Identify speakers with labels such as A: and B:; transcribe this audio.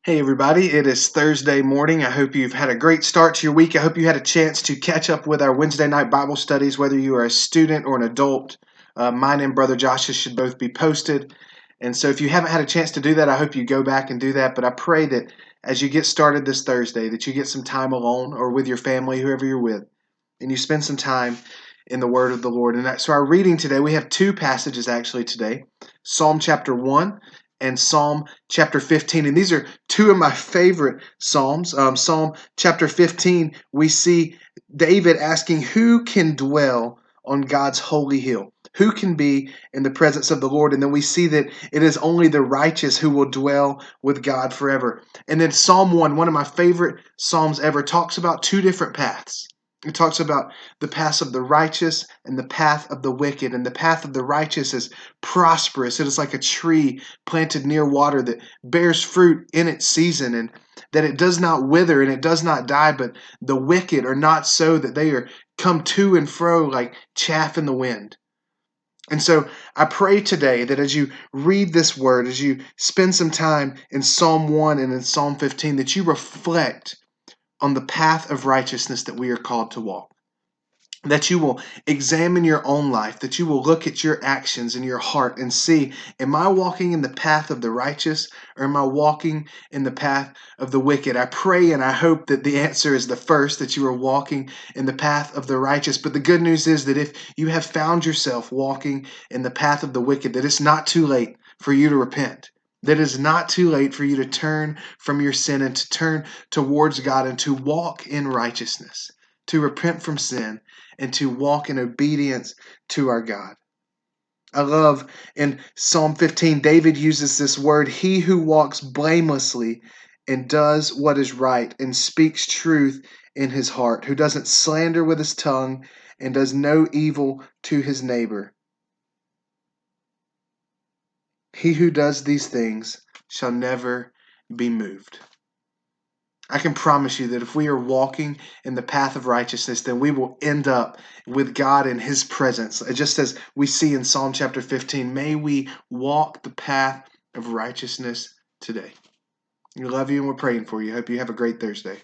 A: Hey everybody, it is Thursday morning. I hope you've had a great start to your week. I hope you had a chance to catch up with our Wednesday night Bible studies, whether you are a student or an adult. Mine and Brother Josh's should both be posted. And so if you haven't had a chance to do that, I hope you go back and do that. But I pray that as you get started this Thursday, that you get some time alone or with your family, whoever you're with, and you spend some time in the Word of the Lord. So our reading today, we have two passages actually today, Psalm chapter 1 and Psalm chapter 15. And these are two of my favorite Psalms. Psalm chapter 15, we see David asking, who can dwell on God's holy hill? Who can be in the presence of the Lord? And then we see that it is only the righteous who will dwell with God forever. And then Psalm 1, one of my favorite Psalms ever, talks about two different paths. It talks about the path of the righteous and the path of the wicked. And the path of the righteous is prosperous. It is like a tree planted near water that bears fruit in its season, and that it does not wither and it does not die. But the wicked are not so, that they are come to and fro like chaff in the wind. And so I pray today that as you read this word, as you spend some time in Psalm 1 and in Psalm 15, that you reflect on the path of righteousness that we are called to walk. That you will examine your own life, that you will look at your actions and your heart and see, am I walking in the path of the righteous, or am I walking in the path of the wicked? I pray and I hope that the answer is the first, that you are walking in the path of the righteous. But the good news is that if you have found yourself walking in the path of the wicked, that it's not too late for you to repent. That it's not too late for you to turn from your sin and to turn towards God and to walk in righteousness, to repent from sin and to walk in obedience to our God. I love in Psalm 15, David uses this word, he who walks blamelessly and does what is right and speaks truth in his heart, who doesn't slander with his tongue and does no evil to his neighbor. He who does these things shall never be moved. I can promise you that if we are walking in the path of righteousness, then we will end up with God in His presence. Just as we see in Psalm chapter 15, may we walk the path of righteousness today. We love you and we're praying for you. Hope you have a great Thursday.